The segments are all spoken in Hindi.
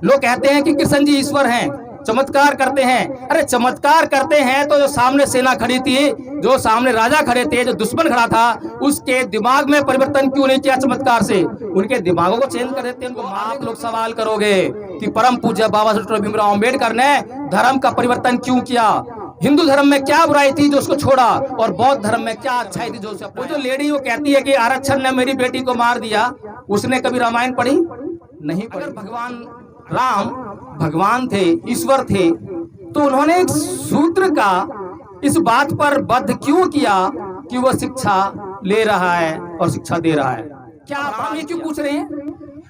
लोग कहते हैं कि कृष्ण जी ईश्वर हैं, चमत्कार करते हैं। अरे चमत्कार करते हैं तो जो सामने सेना खड़ी थी, जो सामने राजा खड़े थे, जो दुश्मन खड़ा था, उसके दिमाग में परिवर्तन क्यों नहीं किया चमत्कार से? उनके दिमागों को चेंज कर देते हैं। उनको आप लोग सवाल करोगे कि परम पूज्य बाबा साहब डॉक्टर भीमराव अम्बेडकर ने धर्म का परिवर्तन क्यों किया? हिंदू धर्म में क्या बुराई थी जो उसको छोड़ा, और बौद्ध धर्म में क्या अच्छाई थी जो उसे? वो जो लेडी वो कहती है कि आरक्षण ने मेरी बेटी को मार दिया, उसने कभी रामायण पढ़ी नहीं? अगर भगवान राम भगवान थे, ईश्वर थे, तो उन्होंने एक सूत्र का इस बात पर बद्ध क्यों किया कि वो शिक्षा ले रहा है और शिक्षा दे रहा है? क्या राम ये क्यों पूछ रहे हैं?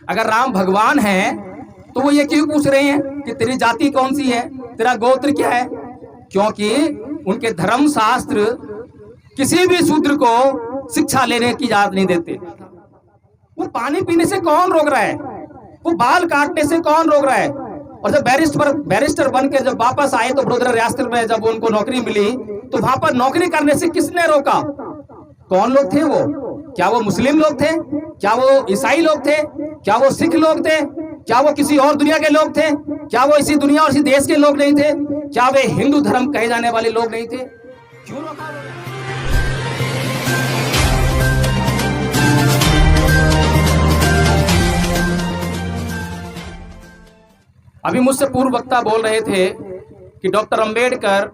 अगर राम भगवान है तो वो ये क्यों पूछ रहे हैं कि तेरी जाति कौन सी है, तेरा गोत्र क्या है? क्योंकि उनके धर्म शास्त्र किसी भी शूद्र को शिक्षा लेने की इजाजत नहीं देते। वो पानी पीने से कौन रोक रहा है? वो बाल काटने से कौन रोक रहा है? और जब बैरिस्टर बनकर जब वापस आए तो वडोदरा रियासत में जब उनको नौकरी मिली तो वहां पर नौकरी करने से किसने रोका? कौन लोग थे वो? क्या वो मुस्लिम लोग थे? क्या वो ईसाई लोग थे? क्या वो सिख लोग थे? क्या वो किसी और दुनिया के लोग थे? क्या वो इसी दुनिया और इसी देश के लोग नहीं थे? क्या वे हिंदू धर्म कहे जाने वाले लोग नहीं थे? क्यों रोका? अभी मुझसे पूर्व वक्ता बोल रहे थे कि डॉक्टर अंबेडकर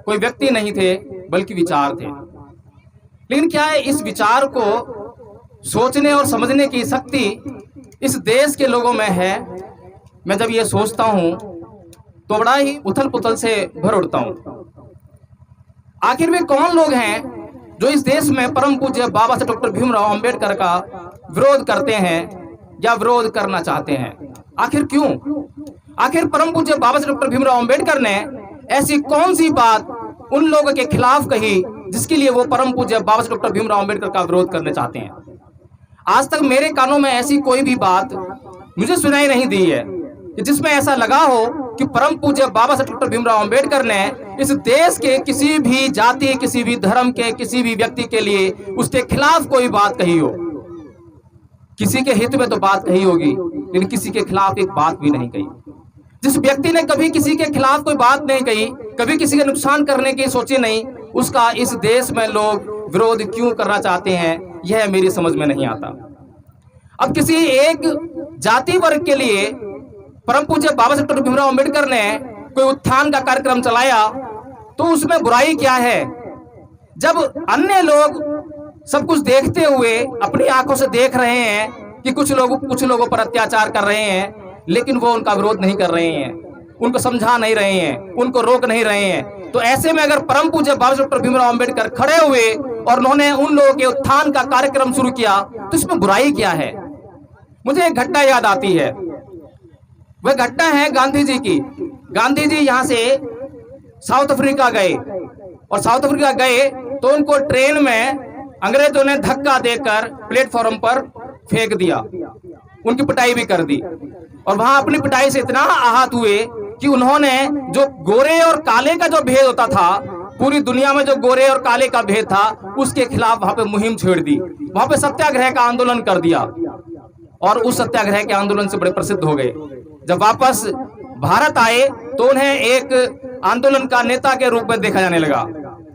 कोई व्यक्ति नहीं थे बल्कि विचार थे। लेकिन क्या है, इस विचार को सोचने और समझने की शक्ति इस देश के लोगों में है? मैं जब ये सोचता हूं तो बड़ा ही उथल पुथल से भर उठता हूं। आखिर वे कौन लोग हैं जो इस देश में परम पूज्य बाबा साहब डॉक्टर भीमराव अंबेडकर का विरोध करते हैं या विरोध करना चाहते हैं? आखिर क्यों? आखिर परम पूज्य बाबा साहब डॉक्टर भीमराव अंबेडकर ने ऐसी कौन सी बात उन लोगों के खिलाफ कही जिसके लिए वो परम पूज्य बाबा साहब डॉक्टर भीमराव अंबेडकर का विरोध करना चाहते हैं? आज तक मेरे कानों में ऐसी कोई भी बात मुझे सुनाई नहीं दी है कि जिसमें ऐसा लगा हो कि परम पूज्य बाबा साहब डॉक्टर भीमराव अंबेडकर ने इस देश के किसी भी जाति, किसी भी धर्म के किसी भी व्यक्ति के लिए उसके खिलाफ कोई बात कही हो। किसी के हित में तो बात कही होगी, लेकिन किसी के खिलाफ एक बात भी नहीं कही। जिस व्यक्ति ने कभी किसी के खिलाफ कोई बात नहीं कही, कभी किसी का नुकसान करने की सोची नहीं, उसका इस देश में लोग विरोध क्यों करना चाहते हैं, यह मेरी समझ में नहीं आता। अब किसी एक जाति वर्ग के लिए परम पूज्य बाबा साहब डॉक्टर भीमराव अंबेडकर ने कोई उत्थान का कार्यक्रम चलाया तो उसमें बुराई क्या है? जब अन्य लोग सब कुछ देखते हुए अपनी आंखों से देख रहे हैं कि कुछ लोगों पर अत्याचार कर रहे हैं, लेकिन वो उनका विरोध नहीं कर रहे हैं, उनको समझा नहीं रहे हैं, उनको रोक नहीं रहे हैं, तो ऐसे में अगर परम पूज्य बाबा साहब डॉक्टर भीमराव अंबेडकर खड़े हुए और उन्होंने उन लोगों के उत्थान का कार्यक्रम शुरू किया तो इसमें बुराई क्या है? मुझे एक घटना याद आती है। वह घटना है गांधी जी की। गांधी जी यहाँ से साउथ अफ्रीका गए और साउथ अफ्रीका गए तो उनको ट्रेन में अंग्रेजों ने धक्का देकर प्लेटफॉर्म पर फेंक दिया, उनकी पिटाई भी कर दी। और वहां अपनी पिटाई से इतना आहत हुए कि उन्होंने जो गोरे और काले का जो भेद होता था, पूरी दुनिया में जो गोरे और काले का भेद था, उसके खिलाफ वहां पे मुहिम छेड़ दी, वहां पे सत्याग्रह का आंदोलन कर दिया और उस सत्याग्रह के आंदोलन से बड़े प्रसिद्ध हो गए। जब वापस भारत आए तो उन्हें एक आंदोलन का नेता के रूप में देखा जाने लगा।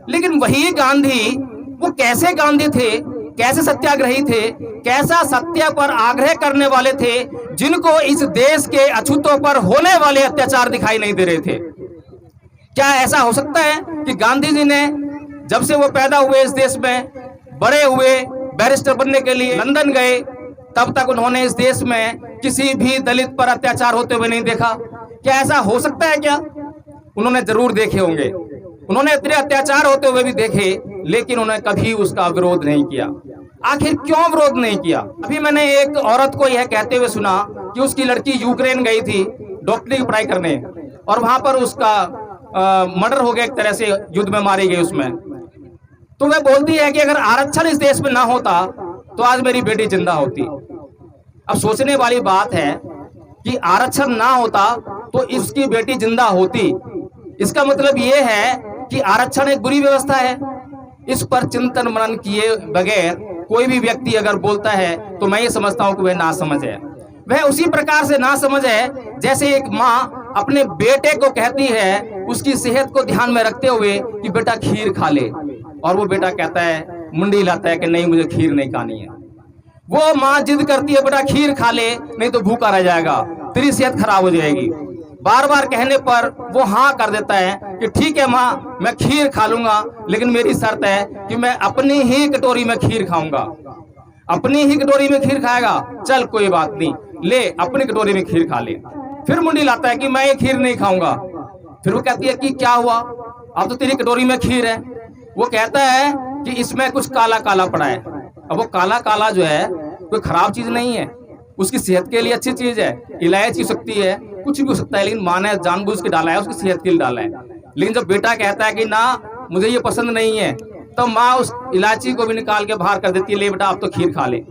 लेकिन वही गांधी, वो कैसे गांधी थे, कैसे सत्याग्रही थे, कैसा सत्य पर आग्रह करने वाले थे, जिनको इस देश के अछूतों पर होने वाले अत्याचार दिखाई नहीं दे रहे थे? क्या ऐसा हो सकता है कि गांधी जी ने जब से वो पैदा हुए इस देश में, बड़े हुए, बैरिस्टर बनने के लिए लंदन गए, तब तक उन्होंने इस देश में किसी भी दलित पर अत्याचार होते हुए नहीं देखा? क्या ऐसा हो सकता है? क्या उन्होंने जरूर देखे होंगे, उन्होंने इतने अत्याचार होते हुए भी देखे, लेकिन उन्होंने कभी उसका विरोध नहीं किया। आखिर क्यों विरोध नहीं किया? अभी मैंने एक औरत को यह कहते हुए सुना कि उसकी लड़की यूक्रेन गई थी डॉक्टरी की पढ़ाई करने और वहां पर उसका मर्डर हो गया, एक तरह से युद्ध में मारी गई उसमें। तो वह बोलती है कि अगर आरक्षण इस देश में ना होता तो आज मेरी बेटी जिंदा होती। अब सोचने वाली बात है कि आरक्षण ना होता तो इसकी बेटी जिंदा होती। इसका मतलब ये है कि आरक्षण एक बुरी व्यवस्था है। इस पर चिंतन मनन किए बगैर कोई भी व्यक्ति अगर बोलता है तो मैं ये समझता हूं कि वह नासमझ है। वह उसी प्रकार से ना समझ है जैसे एक माँ अपने बेटे को कहती है उसकी सेहत को ध्यान में रखते हुए कि बेटा खीर खा ले, और वो बेटा कहता है, मुंडी हिलाता है कि नहीं मुझे खीर नहीं खानी है। वो माँ जिद करती है बेटा खीर खा ले नहीं तो भूखा रह जाएगा, तेरी सेहत खराब हो जाएगी। बार बार कहने पर वो हाँ कर देता है कि ठीक है माँ मैं खीर खा लूंगा, लेकिन मेरी शर्त है कि मैं अपनी ही कटोरी में खीर खाऊंगा। अपनी ही कटोरी में खीर खाएगा, चल कोई बात नहीं, ले अपनी कटोरी में खीर खा ले। फिर मुंडी लाता है कि मैं ये खीर नहीं खाऊंगा। फिर वो कहती है कि क्या हुआ, अब तो तेरी कटोरी में खीर है। वो कहता है कि इसमें कुछ काला काला पड़ा है। अब वो काला काला जो है कोई खराब चीज नहीं है, उसकी सेहत के लिए अच्छी चीज है, इलायची हो सकती है, कुछ भी हो सकता है, लेकिन माँ ने जानबूझ के डाला है, उसकी सेहत के लिए डाला है। लेकिन जब बेटा कहता है कि ना मुझे ये पसंद नहीं है, तो माँ उस इलायची को भी निकाल के बाहर कर देती है, ले बेटा आप तो खीर खा ले।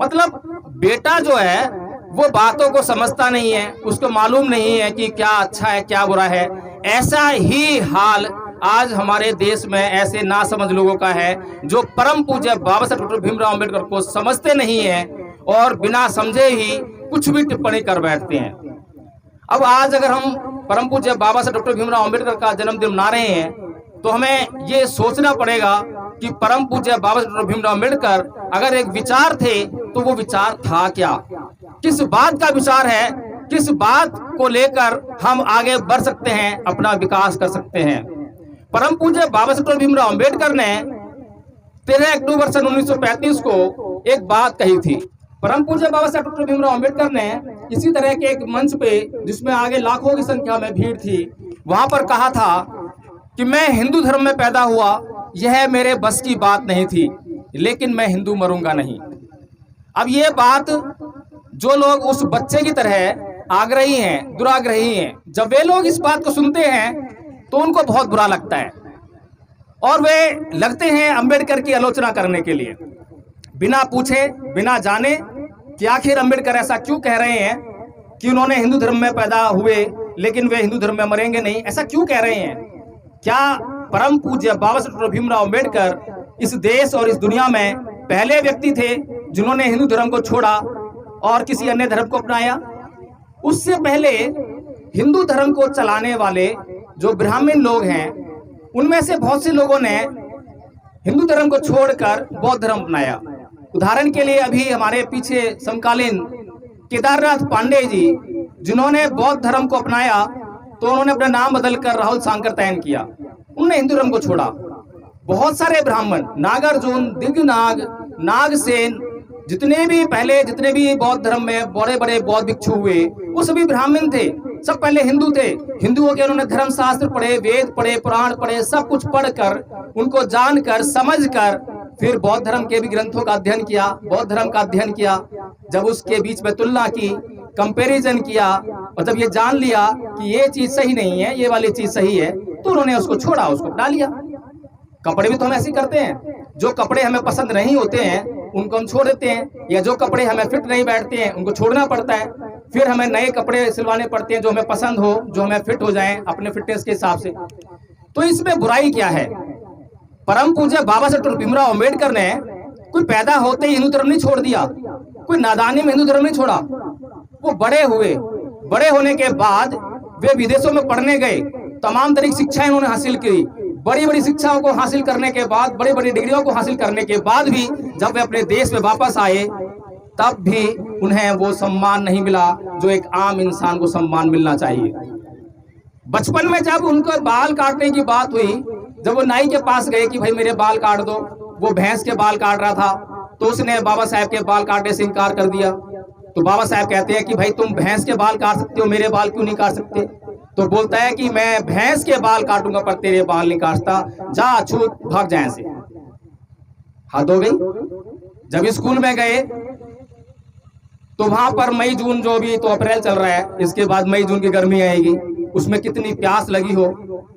मतलब बेटा जो है वो बातों को समझता नहीं है, उसको मालूम नहीं है कि क्या अच्छा है क्या बुरा है। ऐसा ही हाल आज हमारे देश में ऐसे नासमझ लोगों का है जो परम पूज्य बाबा साहब डॉक्टर भीमराव अंबेडकर को समझते नहीं है और बिना समझे ही कुछ भी टिप्पणी कर बैठते हैं। अब आज अगर हम परम पूज्य बाबा साहब डॉक्टर भीमराव अंबेडकर का जन्मदिन मना रहे हैं तो हमें ये सोचना पड़ेगा कि परम पूज्य बाबा साहब डॉक्टर भीमराव अंबेडकर अगर एक विचार थे तो वो विचार था क्या, किस बात का विचार है, किस बात को लेकर हम आगे बढ़ सकते हैं, अपना विकास कर सकते हैं। परम पूज्य बाबा साहब डॉक्टर भीमराव अंबेडकर ने 13 अक्टूबर सन 1935 को एक बात कही थी। परम पूज्य बाबा साहब डॉक्टर भीमराव अंबेडकर ने इसी तरह के एक मंच पे जिसमें आगे लाखों की संख्या में भीड़ थी, वहां पर कहा था कि मैं हिंदू धर्म में पैदा हुआ, यह मेरे बस की बात नहीं थी, लेकिन मैं हिंदू मरूंगा नहीं। अब ये बात जो लोग उस बच्चे की तरह आग्रही हैं, दुराग्रही हैं, जब वे लोग इस बात को सुनते हैं तो उनको बहुत बुरा लगता है और वे लगते हैं अंबेडकर की आलोचना करने के लिए, बिना पूछे बिना जाने कि आखिर अंबेडकर ऐसा क्यों कह रहे हैं कि उन्होंने हिंदू धर्म में पैदा हुए लेकिन वे हिंदू धर्म में मरेंगे नहीं, ऐसा क्यों कह रहे हैं। क्या परम पूज्य बाबा साहब डॉक्टर भीमराव अंबेडकर इस देश और इस दुनिया में पहले व्यक्ति थे जिन्होंने हिंदू धर्म को छोड़ा और किसी अन्य धर्म को अपनाया? उससे पहले हिंदू धर्म को चलाने वाले जो ब्राह्मण लोग हैं उनमें से बहुत से लोगों ने हिंदू धर्म को छोड़कर बौद्ध धर्म अपनाया। उदाहरण के लिए अभी हमारे पीछे समकालीन केदारनाथ पांडे जी जिन्होंने बौद्ध धर्म को अपनाया तो उन्होंने अपना नाम बदलकर राहुल सांकरतैन किया, उन्होंने हिंदू धर्म को छोड़ा। बहुत सारे ब्राह्मण नागार्जुन, दिग्नाग, नागसेन, जितने भी बौद्ध धर्म में बड़े बड़े बौद्ध भिक्षु हुए वो सभी ब्राह्मण थे, सब पहले हिंदू थे। हिंदुओं के उन्होंने धर्म शास्त्र पढ़े, वेद पढ़े, पुराण पढ़े, सब कुछ पढ़कर उनको जानकर समझकर फिर बौद्ध धर्म के भी ग्रंथों का अध्ययन किया, बौद्ध धर्म का अध्ययन किया। जब उसके बीच में तुलना की, कंपैरिजन किया और जब ये जान लिया कि ये चीज सही नहीं है, ये वाली चीज सही है, तो उन्होंने उसको छोड़ा, उसको अपना लिया। कपड़े भी तो हम ऐसे करते हैं, जो कपड़े हमें पसंद नहीं होते हैं उनको हम छोड़ देते हैं, या जो कपड़े हमें फिट नहीं बैठते हैं उनको छोड़ना पड़ता है, फिर हमें नए कपड़े सिलवाने पड़ते हैं जो हमें पसंद हो, जो हमें फिट हो जाएं अपने फिटनेस के हिसाब से। तो इसमें बुराई क्या है? परम पूज्य बाबा साहब डॉक्टर भीमराव अंबेडकर ने कोई पैदा होते ही हिंदू धर्म नहीं छोड़ दिया, कोई नादानी में हिंदू धर्म नहीं छोड़ा। वो बड़े हुए, बड़े होने के बाद वे विदेशों में पढ़ने गए, तमाम तरह की शिक्षाएं उन्होंने हासिल की, बड़ी बड़ी शिक्षाओं को हासिल करने के बाद, बड़ी बड़ी डिग्रियों को हासिल करने के बाद भी जब वे अपने देश में वापस आए तब भी उन्हें वो सम्मान नहीं मिला जो एक आम इंसान को सम्मान मिलना चाहिए। बचपन में जब उनको बाल काटने की बात हुई, जब वो नाई के पास गए कि भाई मेरे बाल काट दो, वो भैंस के बाल काट रहा था तो उसने बाबा साहब के बाल काटने से इनकार कर दिया। तो बाबा साहब कहते हैं कि भाई तुम भैंस के बाल काट सकते हो, मेरे बाल क्यों नहीं काट सकते? तो बोलता है कि मैं भैंस के बाल काटूंगा पर तेरे बाल नहीं काटता, जा छूट भाग जाए से। हद हो गई। जब स्कूल में गए तो वहां पर मई जून, जो भी तो अप्रैल चल रहा है, इसके बाद मई जून की गर्मी आएगी, उसमें कितनी प्यास लगी हो,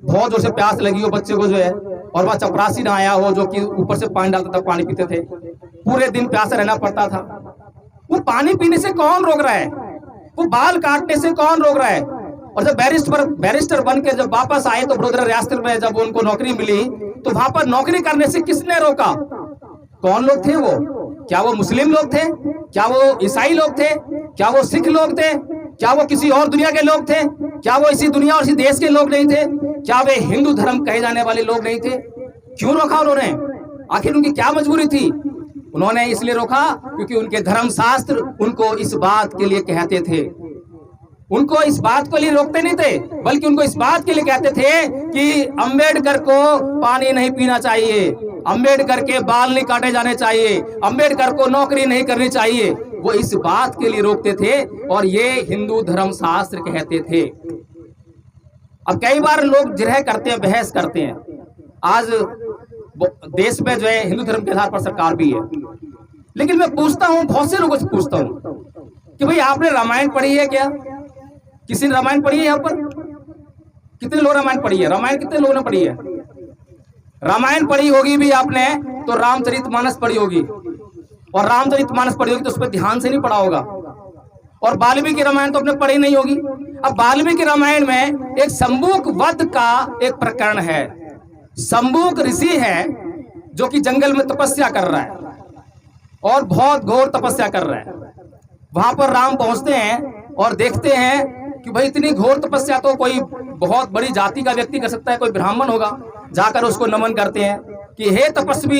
बहुत जोर से प्यास लगी हो बच्चे को जो है, और वह चपरासी ना आया हो जो कि ऊपर से पानी डालता था, पानी पीते थे, पूरे दिन प्यासा रहना पड़ता था। वो पानी पीने से कौन रोक रहा है? वो बाल काटने से कौन रोक रहा है? और जब बैरिस्टर बन के जब वापस आए तो वडोदरा रियासत में जब उनको नौकरी मिली तो वहां पर नौकरी करने से किसने रोका? कौन लोग थे वो? क्या वो मुस्लिम लोग थे, क्या वो ईसाई लोग थे, क्या वो सिख लोग थे, क्या वो किसी और दुनिया के लोग थे, क्या वो इसी दुनिया और इसी देश के लोग नहीं थे, क्या वे हिंदू धर्म कहे जाने वाले लोग नहीं थे? क्यों रोका उन्होंने? आखिर उनकी क्या मजबूरी थी? उन्होंने इसलिए रोका क्योंकि उनके धर्मशास्त्र उनको इस बात के लिए कहते थे, उनको इस बात के लिए रोकते नहीं थे, बल्कि उनको इस बात के लिए कहते थे कि अंबेडकर को पानी नहीं पीना चाहिए, अंबेडकर के बाल नहीं काटे जाने चाहिए, अंबेडकर को नौकरी नहीं करनी चाहिए। वो इस बात के लिए रोकते थे और ये हिंदू धर्मशास्त्र कहते थे। अब कई बार लोग जिरह करते हैं, बहस करते हैं। आज देश में जो है हिंदू धर्म के आधार पर सरकार भी है, लेकिन मैं पूछता हूं, बहुत से लोगों से पूछता हूं कि भाई आपने रामायण पढ़ी है क्या? किसी ने रामायण पढ़ी है? यहाँ पर कितने लोग रामायण पढ़ी है? रामायण कितने लोगों ने पढ़ी है? रामायण पढ़ी होगी भी आपने तो रामचरितमानस पढ़ी होगी, और रामचरितमानस पढ़ी होगी तो उस पर ध्यान से नहीं पढ़ा होगा। और वाल्मीकि रामायण तो आपने पढ़ी नहीं होगी। अब वाल्मीकि रामायण में एक शंबुक वध का एक प्रकरण है। शंबुक ऋषि है जो कि जंगल में तपस्या कर रहा है और बहुत घोर तपस्या कर रहा है। वहां पर राम पहुंचते हैं और देखते हैं कि भाई इतनी घोर तपस्या तो कोई बहुत बड़ी जाति का व्यक्ति कर सकता है, कोई ब्राह्मण होगा। जाकर उसको नमन करते हैं कि हे तपस्वी,